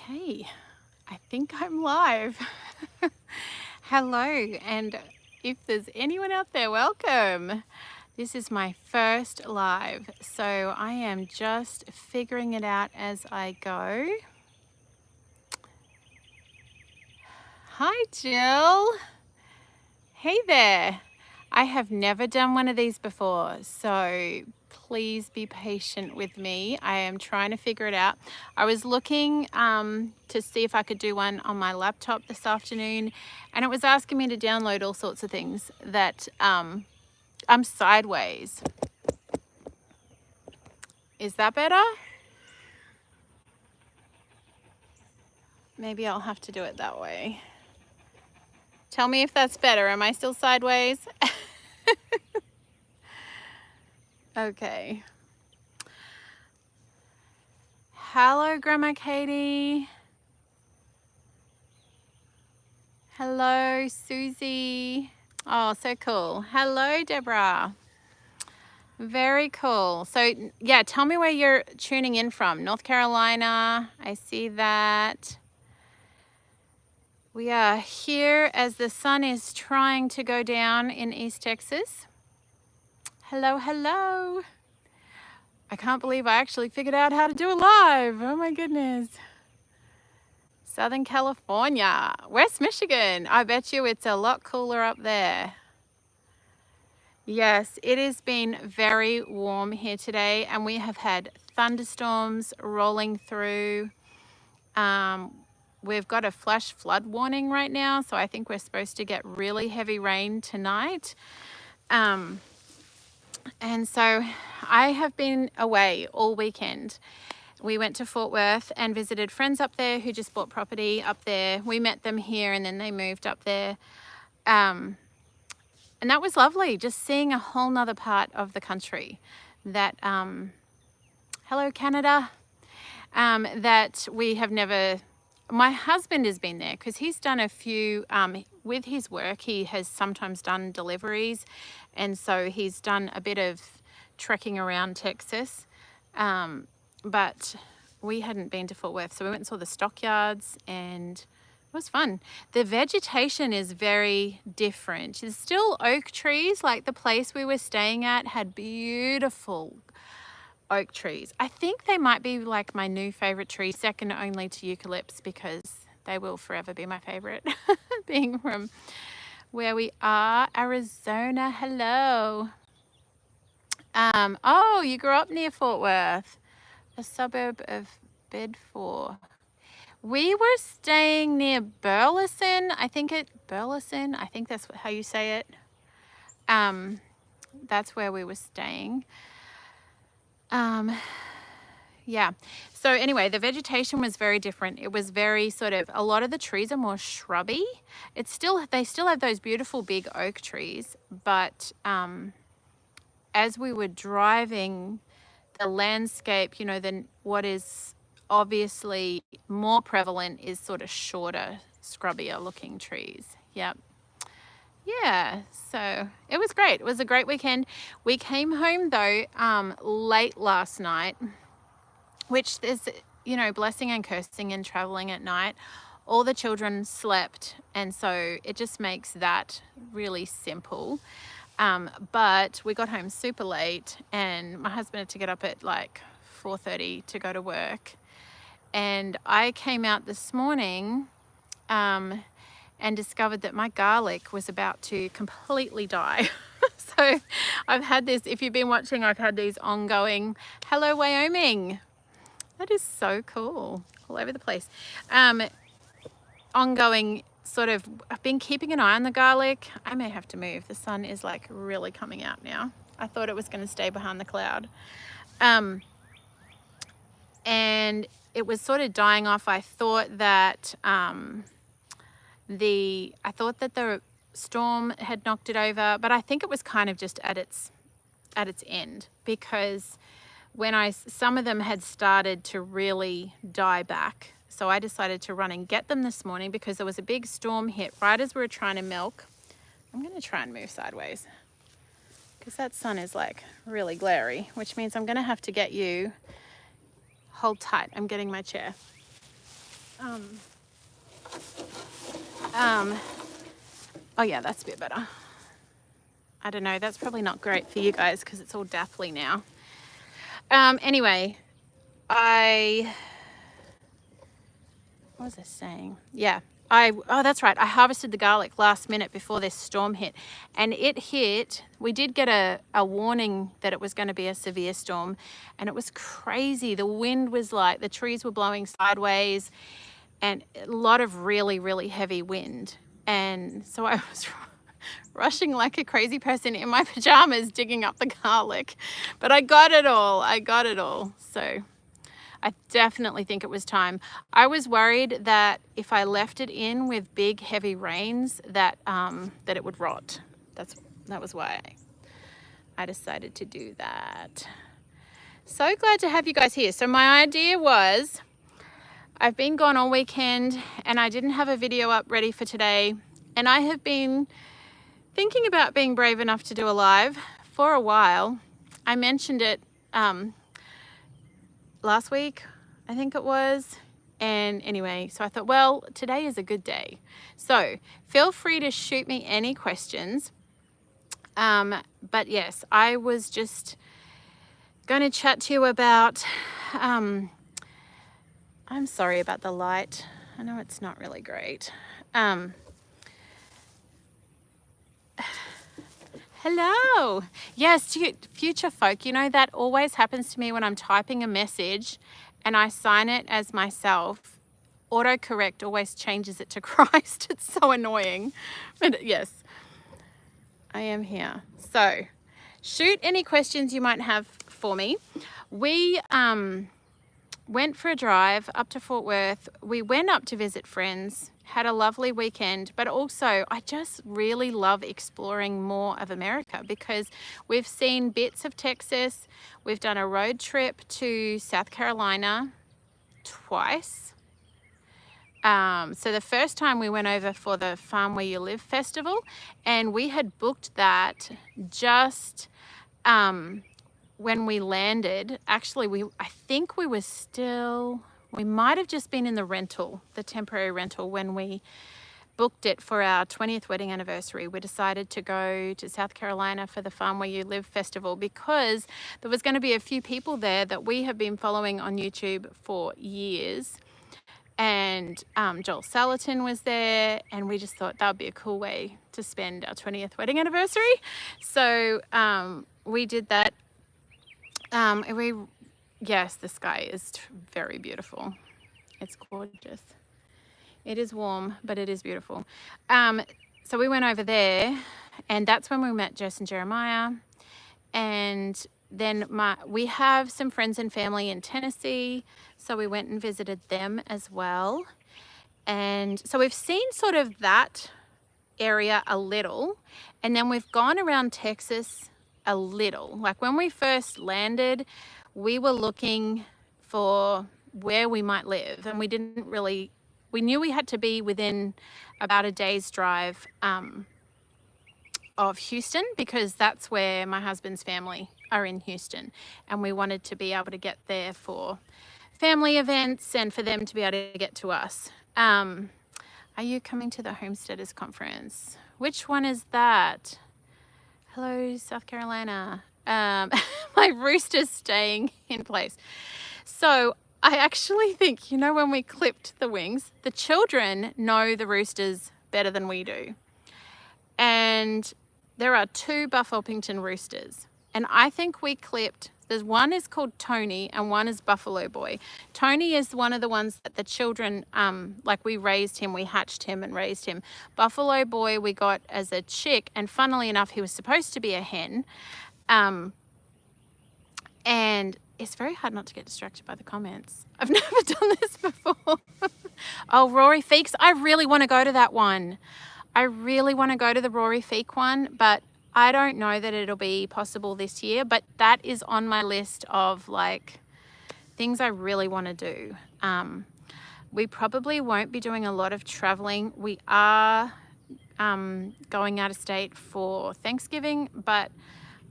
Okay, I think I'm live. Hello, and if there's anyone out there, welcome. This is my first live, so I am just figuring it out as I go. Hi, Jill. Hey there. I have never done one of these before, so please be patient with me. I am trying to figure it out. I was looking to see if I could do one on my laptop this afternoon, and it was asking me to download all sorts of things that I'm sideways. Is that better? Maybe I'll have to do it that way. Tell me if that's better. Am I still sideways? Okay. Hello, Grandma Katie. Hello, Susie. Oh, so cool. Hello, Deborah. Very cool. So, yeah, tell me where you're tuning in from. North Carolina. I see that. We are here as the sun is trying to go down in East Texas. Hello, hello. I can't believe I actually figured out how to do it live. Oh my goodness. Southern California, West Michigan. I bet you it's a lot cooler up there. Yes, it has been very warm here today, and we have had thunderstorms rolling through. We've got a flash flood warning right now, so I think we're supposed to get really heavy rain tonight. And so I have been away all weekend. We went to Fort Worth and visited friends up there who just bought property up there. We met them here and then they moved up there. And that was lovely, just seeing a whole nother part of the country that, hello Canada, that we have never, my husband has been there because he's done a few, with his work, he has sometimes done deliveries. And so he's done a bit of trekking around Texas. But we hadn't been to Fort Worth, so we went and saw the stockyards and it was fun. The vegetation is very different. There's still oak trees, like the place we were staying at had beautiful oak trees. I think they might be like my new favorite tree, second only to eucalypts, because they will forever be my favorite, being from where we are, Arizona. Hello. Oh, you grew up near Fort Worth, a suburb of Bedford. We were staying near Burleson. I think that's how you say it. That's where we were staying. Yeah. So anyway, the vegetation was very different. It was very sort of, a lot of the trees are more shrubby. They still have those beautiful big oak trees, but as we were driving, the landscape, what is obviously more prevalent is sort of shorter, scrubbier looking trees. Yep. Yeah, so it was great. It was a great weekend. We came home though late last night, which there's, blessing and cursing in traveling at night. All the children slept, and so it just makes that really simple. But we got home super late and my husband had to get up at like 4:30 to go to work. And I came out this morning and discovered that my garlic was about to completely die. So I've had this, if you've been watching, I've had these ongoing, hello Wyoming. That is so cool, all over the place. Ongoing sort of, I've been keeping an eye on the garlic. I may have to move. The sun is like really coming out now. I thought it was going to stay behind the cloud. And it was sort of dying off. I thought that the storm had knocked it over, but I think it was kind of just at its end, because when some of them had started to really die back. So I decided to run and get them this morning because there was a big storm hit right as we were trying to milk. I'm going to try and move sideways because that sun is like really glary, which means I'm going to have to get you, hold tight, I'm getting my chair. Um, um, oh yeah, that's a bit better. I don't know, that's probably not great for you guys because it's all dapply now. Anyway, what was I saying? Yeah, oh, that's right. I harvested the garlic last minute before this storm hit, and it hit. We did get a warning that it was going to be a severe storm, and it was crazy. The wind was like, the trees were blowing sideways, and a lot of really, really heavy wind. And so I was rushing like a crazy person in my pajamas digging up the garlic, but I got it all. So I definitely think it was time. I was worried that if I left it in with big heavy rains that that it would rot. That was why I decided to do that. So glad to have you guys here. So my idea was, I've been gone all weekend and I didn't have a video up ready for today, and I have been thinking about being brave enough to do a live for a while. I mentioned it last week, I think it was. And anyway, so I thought, well, today is a good day. So feel free to shoot me any questions. But yes, I was just going to chat to you about, I'm sorry about the light. I know it's not really great. Hello. Yes, to you, future folk, you know, that always happens to me when I'm typing a message and I sign it as myself. Autocorrect always changes it to Christ. It's so annoying. But yes, I am here. So shoot any questions you might have for me. We went for a drive up to Fort Worth. We went up to visit friends, had a lovely weekend, but also I just really love exploring more of America because we've seen bits of Texas. We've done a road trip to South Carolina twice. So the first time we went over for the Farm Where You Live festival, and we had booked that just when we landed. Actually, I think we might have just been in the temporary rental when we booked it for our 20th wedding anniversary. We decided to go to South Carolina for the Farm Where You Live festival because there was going to be a few people there that we have been following on YouTube for years. And Joel Salatin was there, and we just thought that would be a cool way to spend our 20th wedding anniversary. So we did that. Yes, the sky is very beautiful. It's gorgeous. It is warm, but it is beautiful. So we went over there, and that's when we met Jess and Jeremiah. And then we have some friends and family in Tennessee, so we went and visited them as well. And so we've seen sort of that area a little, and then we've gone around Texas a little. Like when we first landed, we were looking for where we might live, and we knew we had to be within about a day's drive of Houston, because that's where my husband's family are, in Houston, and we wanted to be able to get there for family events and for them to be able to get to us. Are you coming to the Homesteaders conference? Which one is that? Hello, South Carolina. My rooster's staying in place. So I actually think, you know, when we clipped the wings, the children know the roosters better than we do. And there are 2 Buff Orpington roosters. And I think we clipped, there's one is called Tony and one is Buffalo Boy. Tony is one of the ones that the children, like we raised him, we hatched him and raised him. Buffalo Boy we got as a chick, and funnily enough, he was supposed to be a hen. And it's very hard not to get distracted by the comments. I've never done this before. Oh, Rory Feeks, I really want to go to that one. I really want to go to the Rory Feek one, but I don't know that it'll be possible this year, but that is on my list of like things I really want to do. We probably won't be doing a lot of traveling. We are going out of state for Thanksgiving, but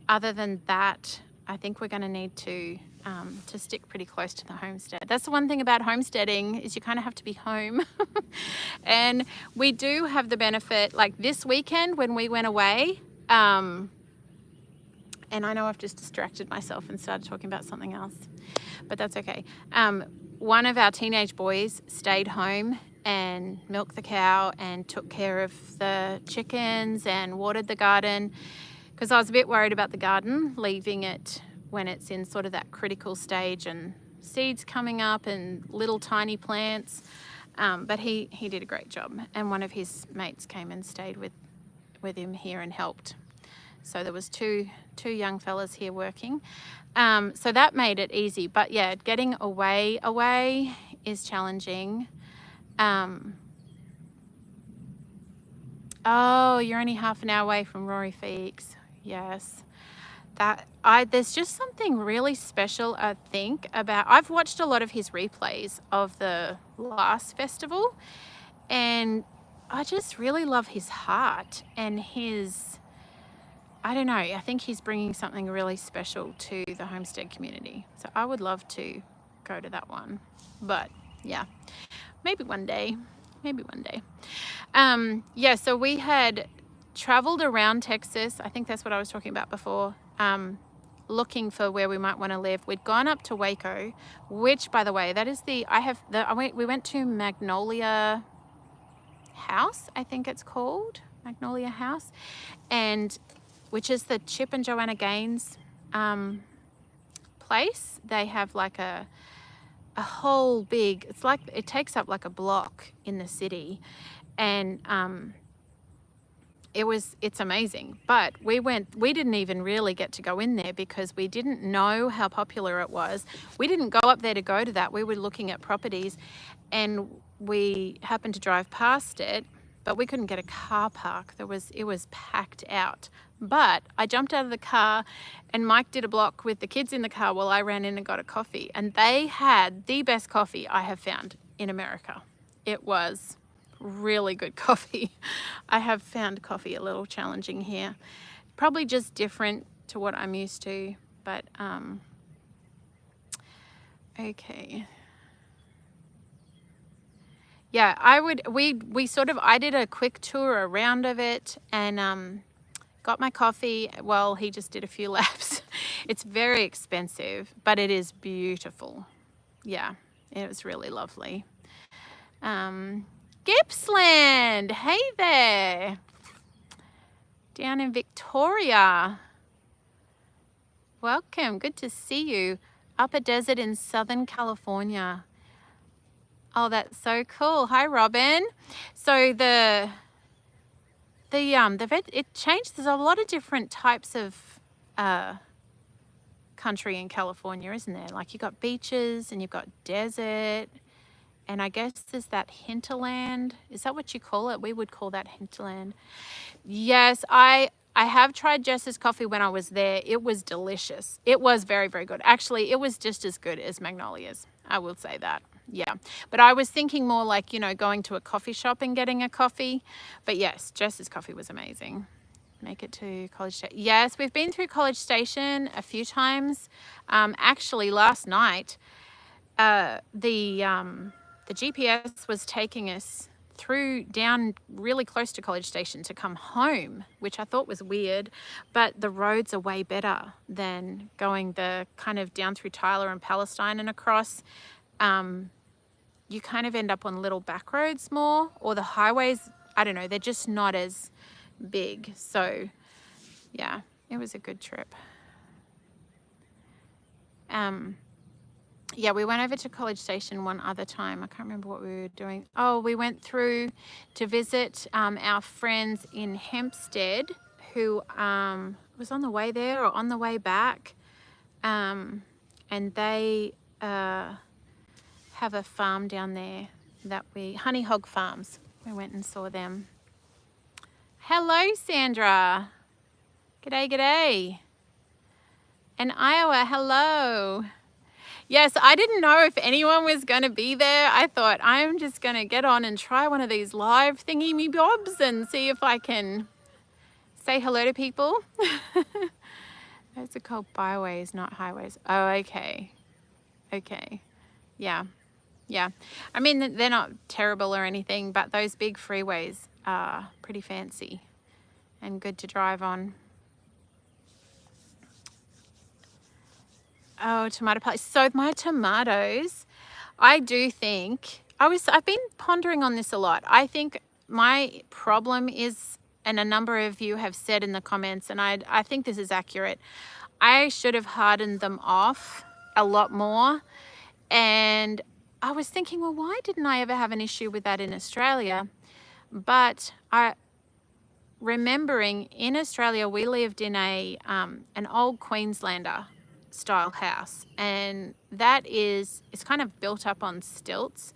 other than that, I think we're going to need to to stick pretty close to the homestead. That's the one thing about homesteading, is you kind of have to be home. And we do have the benefit, like this weekend when we went away, and I know I've just distracted myself and started talking about something else, but that's okay. One of our teenage boys stayed home and milked the cow and took care of the chickens and watered the garden, because I was a bit worried about the garden, leaving it when it's in sort of that critical stage and seeds coming up and little tiny plants. But he did a great job, and one of his mates came and stayed with him here and helped. So there was two young fellas here working. So that made it easy. But yeah, getting away is challenging. Oh, you're only half an hour away from Rory Feeks. Yes. There's just something really special, I think, about, I've watched a lot of his replays of the last festival, and I just really love his heart and his, I don't know, I think he's bringing something really special to the homestead community. So I would love to go to that one, but yeah, maybe one day. Yeah, so we had traveled around Texas. I think that's what I was talking about before. Looking for where we might want to live. We'd gone up to Waco, which, by the way, that is we went to Magnolia House, I think it's called, Magnolia House, and which is the Chip and Joanna Gaines place. They have like a whole big, it's like, it takes up like a block in the city, and it's amazing. But we didn't even really get to go in there because we didn't know how popular it was. We didn't go up there to go to that. We were looking at properties, and we happened to drive past it, but we couldn't get a car park. It was packed out. But I jumped out of the car, and Mike did a block with the kids in the car while I ran in and got a coffee, and they had the best coffee I have found in America. It was really good coffee. I have found coffee a little challenging here, probably just different to what I'm used to, but okay. Yeah, I did a quick tour around of it, and got my coffee. Well, he just did a few laps. It's very expensive, but it is beautiful. Yeah, it was really lovely. Gippsland, hey there, down in Victoria. Welcome, good to see you. Up a desert in Southern California. Oh, that's so cool. Hi, Robin. So it changed. There's a lot of different types of country in California, isn't there? Like you've got beaches and you've got desert. And I guess there's that hinterland. Is that what you call it? We would call that hinterland. Yes, I have tried Jess's coffee when I was there. It was delicious. It was very, very good. Actually, it was just as good as Magnolia's. I will say that. Yeah. But I was thinking more like, going to a coffee shop and getting a coffee. But yes, Jess's coffee was amazing. Make it to College Station. Yes, we've been through College Station a few times. Actually, last night, the GPS was taking us down really close to College Station to come home, which I thought was weird, but the roads are way better than going the kind of down through Tyler and Palestine and across. You kind of end up on little back roads more, or the highways, I don't know, they're just not as big. So yeah, it was a good trip. Yeah, we went over to College Station one other time. I can't remember what we were doing. Oh, we went through to visit our friends in Homestead, who was on the way there or on the way back. And they have a farm down there Honey Hog Farms. We went and saw them. Hello, Sandra. G'day. And Iowa, hello. Yes, I didn't know if anyone was going to be there. I thought I'm just going to get on and try one of these live thingy-me-bobs and see if I can say hello to people. Those are called byways, not highways. Oh, okay. Okay. Yeah. Yeah. I mean, they're not terrible or anything, but those big freeways are pretty fancy and good to drive on. Oh, tomato paste. So my tomatoes, I do think, I've been pondering on this a lot. I think my problem is, and a number of you have said in the comments, and I think this is accurate, I should have hardened them off a lot more. And I was thinking, well, why didn't I ever have an issue with that in Australia? But remembering in Australia, we lived in an old Queenslander style house, and it's kind of built up on stilts,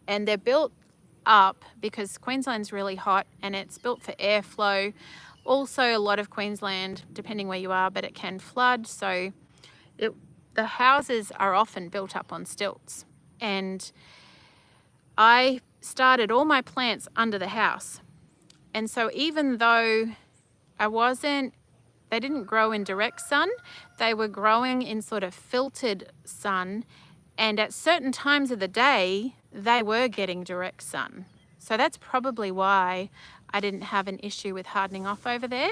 and they're built up because Queensland's really hot and it's built for airflow. Also, a lot of Queensland, depending where you are, but it can flood, so the houses are often built up on stilts. And I started all my plants under the house. And so even though they didn't grow in direct sun, they were growing in sort of filtered sun. And at certain times of the day, they were getting direct sun. So that's probably why I didn't have an issue with hardening off over there.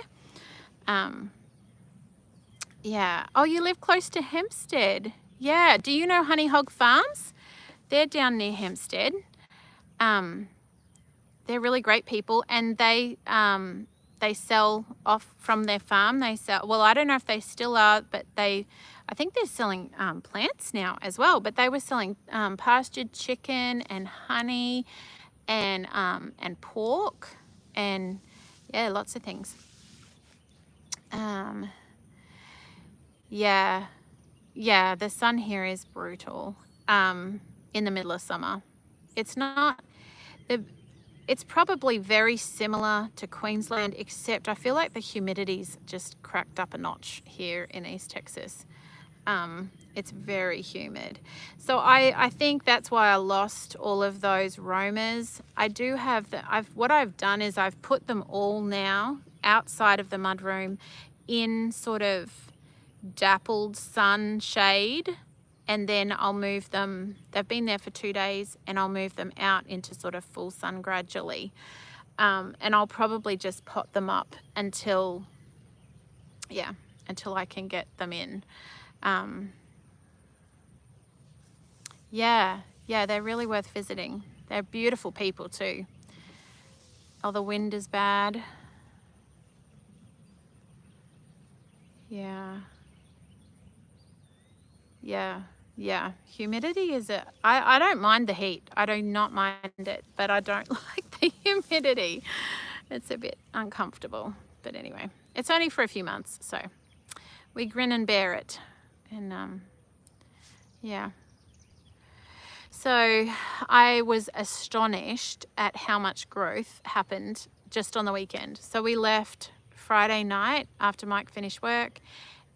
Yeah. Oh, you live close to Homestead. Yeah. Do you know Honey Hog Farms? They're down near Homestead. They're really great people, and they sell off from their farm. They sell, well, I don't know if they still are, but I think they're selling plants now as well. But they were selling pastured chicken and honey and pork and yeah, lots of things. Yeah, the sun here is brutal in the middle of summer. It's not, it's probably very similar to Queensland, except I feel like the humidity's just cracked up a notch here in East Texas. It's very humid. So I think that's why I lost all of those roamers. I do have what I've done is I've put them all now outside of the mudroom in sort of dappled sun shade, and then I'll move them. They've been there for 2 days, and I'll move them out into sort of full sun gradually. And I'll probably just pot them up until I can get them in. Yeah, they're really worth visiting. They're beautiful people too. Oh, the wind is bad. Yeah. Humidity is I don't mind the heat. I do not mind it, but I don't like the humidity. It's a bit uncomfortable. But anyway, it's only for a few months, so we grin and bear it. And yeah. So I was astonished at how much growth happened just on the weekend. So we left Friday night after Mike finished work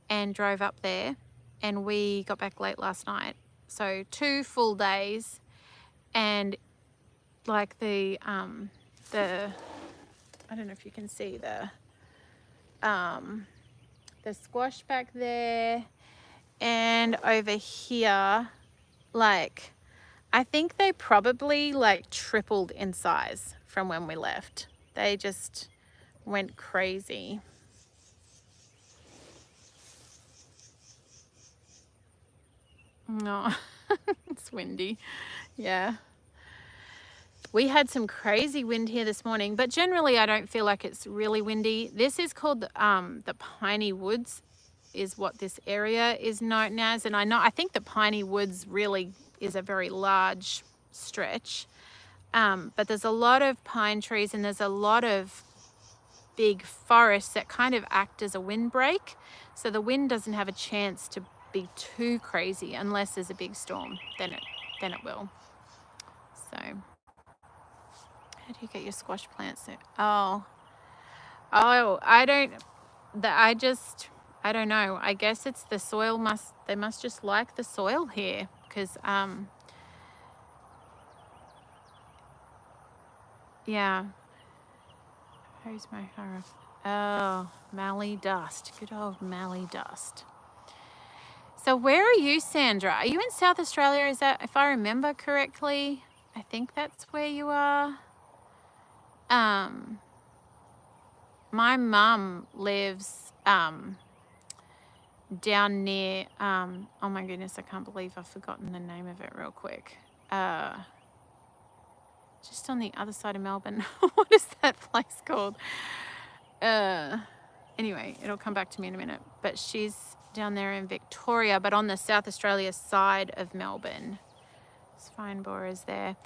and drove up there, and we got back late last night. So 2 full days, and like the I don't know if you can see the squash back there, and over here, like I think they probably like tripled in size from when we left. They just went crazy. No, it's windy. Yeah. We had some crazy wind here this morning, but generally I don't feel like it's really windy. This is called the Piney Woods is what this area is known as. And I think the Piney Woods really is a very large stretch. But there's a lot of pine trees, and there's a lot of big forests that kind of act as a windbreak. So the wind doesn't have a chance to be too crazy unless there's a big storm, then it will. So how do you get your squash plants there? Oh, I don't know. I guess it's the soil they must just like the soil here, because yeah. Where's my horror? Oh, mallee dust. Good old mallee dust. So where are you, Sandra? Are you in South Australia? Is that, if I remember correctly? I think that's where you are. My mum lives down near, oh my goodness, I can't believe I've forgotten the name of it real quick. Just on the other side of Melbourne. What is that place called? Anyway, it'll come back to me in a minute. But she's down there in Victoria, but on the South Australia side of Melbourne. Vine borers there.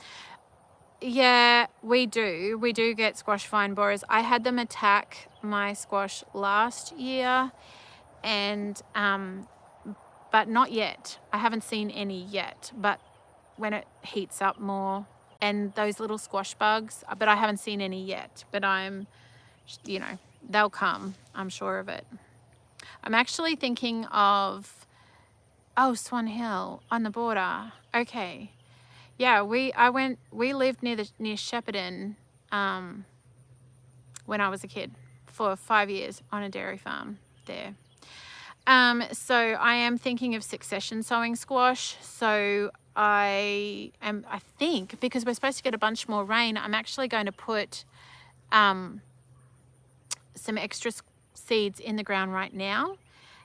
Yeah, we do. We do get squash vine borers. I had them attack my squash last year, and but not yet. I haven't seen any yet. But when it heats up more, and those little squash bugs, but I haven't seen any yet. But I'm, you know, they'll come. I'm sure of it. I'm actually thinking of, oh, Swan Hill on the border. Okay. Yeah, we lived near Shepparton when I was a kid for 5 years on a dairy farm there. So I am thinking of succession sowing squash. So I think, because we're supposed to get a bunch more rain, I'm actually going to put some extra seeds in the ground right now.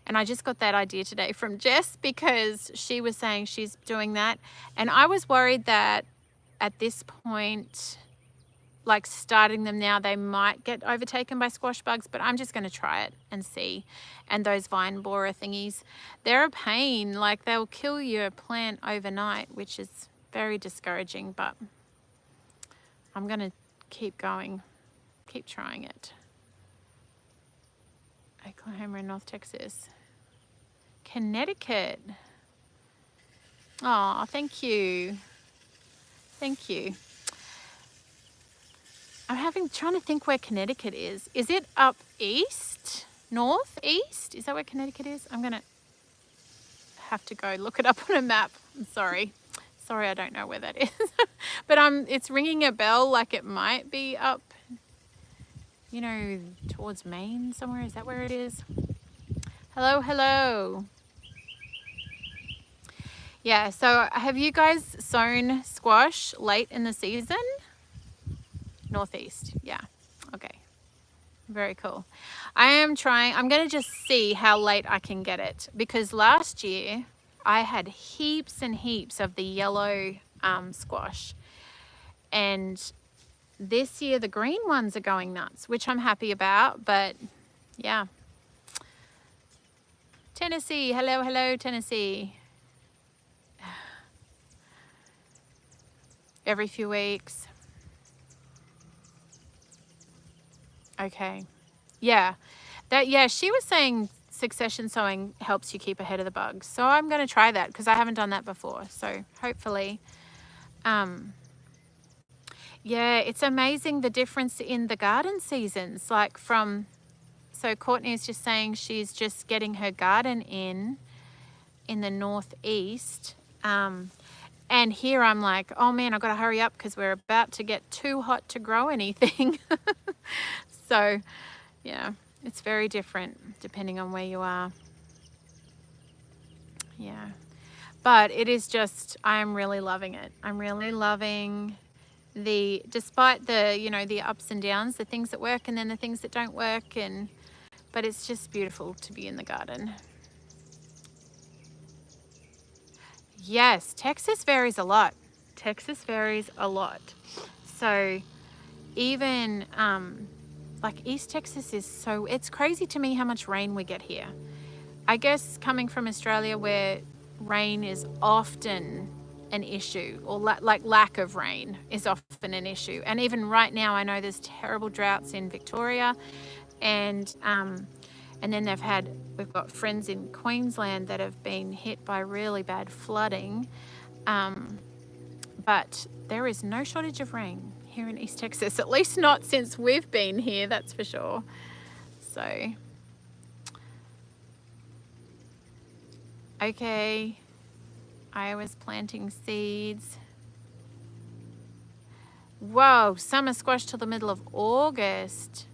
And I just got that idea today from Jess, because she was saying she's doing that. And I was worried that at this point, like starting them now, they might get overtaken by squash bugs, but I'm just going to try it and see. And those vine borer thingies, they're a pain. Like, they'll kill your plant overnight, which is very discouraging, but I'm going to keep going, keep trying it. Oklahoma and North Texas. Connecticut. Oh, thank you. Thank you. I'm trying to think where Connecticut is. Is it up east? Northeast? Is that where Connecticut is? I'm going to have to go look it up on a map. I'm sorry. Sorry, I don't know where that is. But it's ringing a bell, like it might be up, you know, towards Maine somewhere. Is that where it is? Hello, hello. Yeah, so have you guys sown squash late in the season? Northeast, yeah, okay. Very cool. I'm going to just see how late I can get it, because last year I had heaps and heaps of the yellow squash, and this year the green ones are going nuts, which I'm happy about. But yeah. Tennessee, hello, hello, Tennessee. Every few weeks. Okay. Yeah. She was saying succession sowing helps you keep ahead of the bugs. So I'm going to try that, because I haven't done that before. So hopefully, yeah, it's amazing the difference in the garden seasons. Like so Courtney is just saying she's just getting her garden in the northeast. And here I'm like, oh man, I've got to hurry up, because we're about to get too hot to grow anything. So yeah, it's very different depending on where you are. Yeah, but it is just, I'm really loving it. I'm really loving despite the, you know, the ups and downs, the things that work and then the things that don't work, but it's just beautiful to be in the garden. Yes, Texas varies a lot. Texas varies a lot. So even like East Texas is it's crazy to me how much rain we get here. I guess coming from Australia, where rain is often an issue, or like lack of rain is often an issue. And even right now, I know there's terrible droughts in Victoria, and then we've got friends in Queensland that have been hit by really bad flooding. But there is no shortage of rain here in East Texas, at least not since we've been here, that's for sure. So, okay, Iowa's planting seeds. Whoa, summer squash till the middle of August.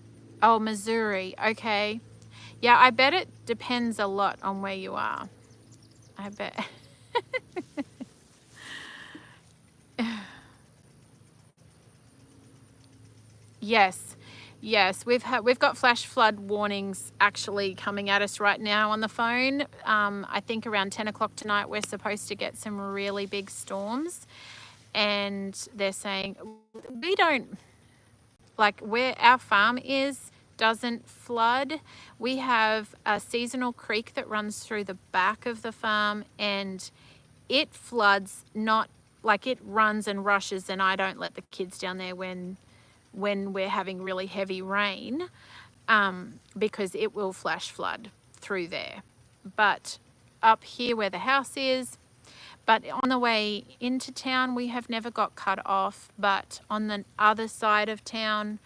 Oh, Missouri, okay. Yeah, I bet it depends a lot on where you are. I bet. Yes. Yes, we've got flash flood warnings actually coming at us right now on the phone. I think around 10 o'clock tonight we're supposed to get some really big storms, and they're saying we don't, like where our farm is doesn't flood. We have a seasonal creek that runs through the back of the farm, and it floods, not like it runs and rushes, and I don't let the kids down there when we're having really heavy rain, because it will flash flood through there. But up here where the house is, but on the way into town, we have never got cut off. But on the other side of town,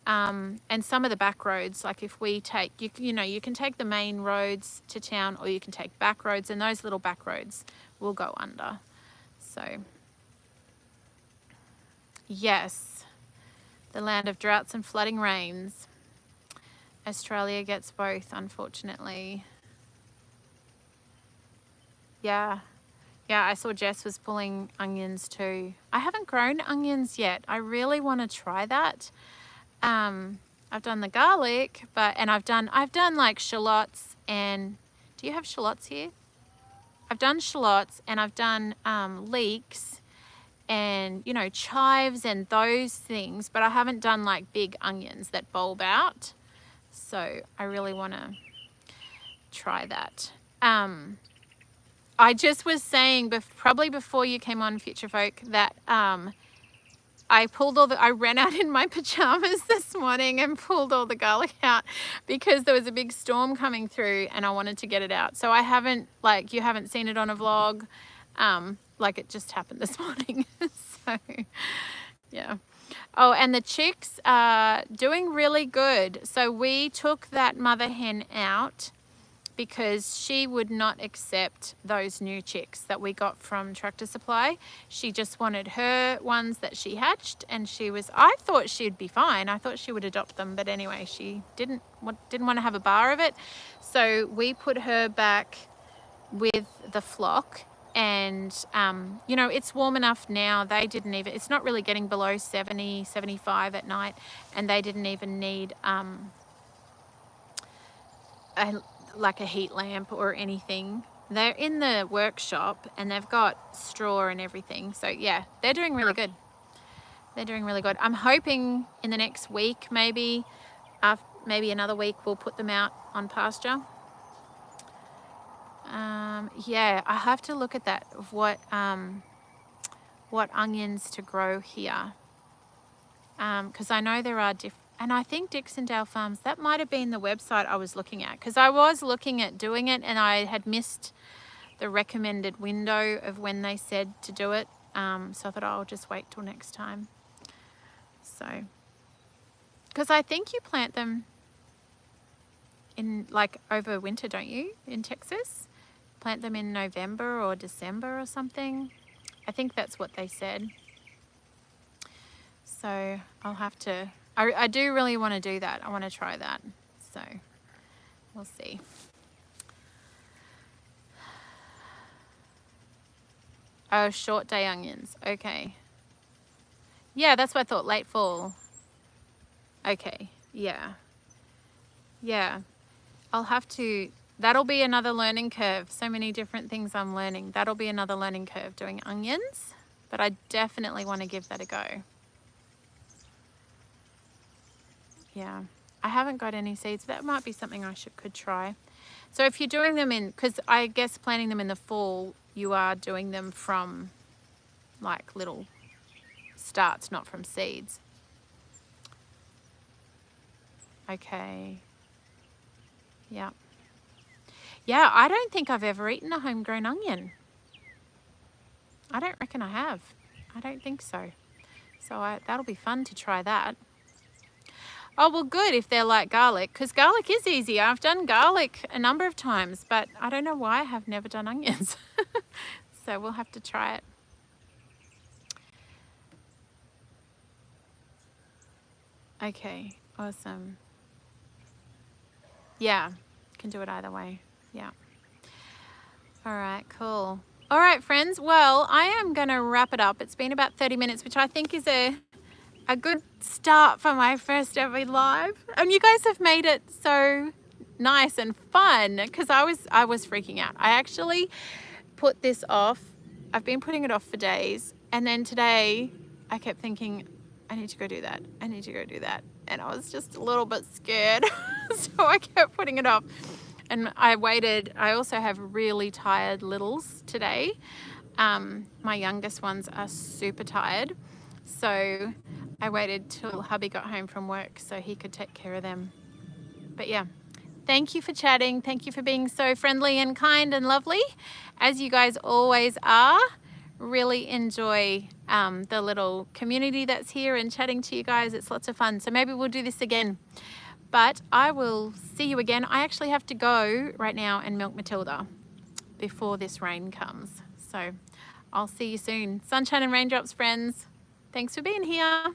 and some of the back roads, like if we take, you know, you can take the main roads to town, or you can take back roads, and those little back roads will go under. So, yes, the land of droughts and flooding rains. Australia gets both, unfortunately. Yeah. Yeah, I saw Jess was pulling onions too. I haven't grown onions yet. I really want to try that. I've done the garlic, and I've done like shallots, and do you have shallots here? I've done shallots, and I've done leeks, and you know, chives and those things, but I haven't done like big onions that bulb out. So I really want to try that. I just was saying, probably before you came on, Future Folk, that I ran out in my pajamas this morning and pulled all the garlic out because there was a big storm coming through and I wanted to get it out. So I haven't, like, you haven't seen it on a vlog. Like, it just happened this morning. So, yeah. Oh, and the chicks are doing really good. So we took that mother hen out because she would not accept those new chicks that we got from Tractor Supply. She just wanted her ones that she hatched, and I thought she'd be fine. I thought she would adopt them, but anyway, she didn't want to have a bar of it. So we put her back with the flock, and you know, it's warm enough now. It's not really getting below 70, 75 at night, and they didn't even need like a heat lamp or anything. They're in the workshop and they've got straw and everything. So yeah, they're doing really good. They're doing really good. I'm hoping in the next week, maybe another week, we'll put them out on pasture. Yeah, I have to look at that, of what onions to grow here. Because I know there are different, and I think Dixondale Farms, that might have been the website I was looking at, because I was looking at doing it and I had missed the recommended window of when they said to do it. So I thought, I'll just wait till next time. So, because I think you plant them in, like, over winter, don't you, in Texas? Plant them in November or December or something. I think that's what they said. So I'll have to, I do really want to do that. I want to try that. So we'll see. Oh, short day onions. Okay. Yeah, that's what I thought. Late fall. Okay. Yeah. Yeah. I'll have to, that'll be another learning curve. So many different things I'm learning. That'll be another learning curve, doing onions. But I definitely want to give that a go. Yeah, I haven't got any seeds. That might be something I could try. So if you're doing them because I guess planting them in the fall, you are doing them from like little starts, not from seeds. Okay. Yeah. Yeah, I don't think I've ever eaten a homegrown onion. I don't reckon I have. I don't think so. So that'll be fun to try that. Oh, well, good if they're like garlic, because garlic is easy. I've done garlic a number of times, but I don't know why I have never done onions. So we'll have to try it. Okay, awesome. Yeah, can do it either way. Yeah. All right, cool. All right, friends. Well, I am going to wrap it up. It's been about 30 minutes, which I think is a good start for my first ever live. And you guys have made it so nice and fun because I was freaking out. I actually put this off. I've been putting it off for days. And then today I kept thinking, I need to go do that. I need to go do that. And I was just a little bit scared. So I kept putting it off. And I waited. I also have really tired littles today. My youngest ones are super tired. So I waited till hubby got home from work so he could take care of them. But yeah, thank you for chatting. Thank you for being so friendly and kind and lovely, as you guys always are. Really enjoy the little community that's here and chatting to you guys. It's lots of fun. So maybe we'll do this again. But I will see you again. I actually have to go right now and milk Matilda before this rain comes. So I'll see you soon. Sunshine and raindrops, friends. Thanks for being here.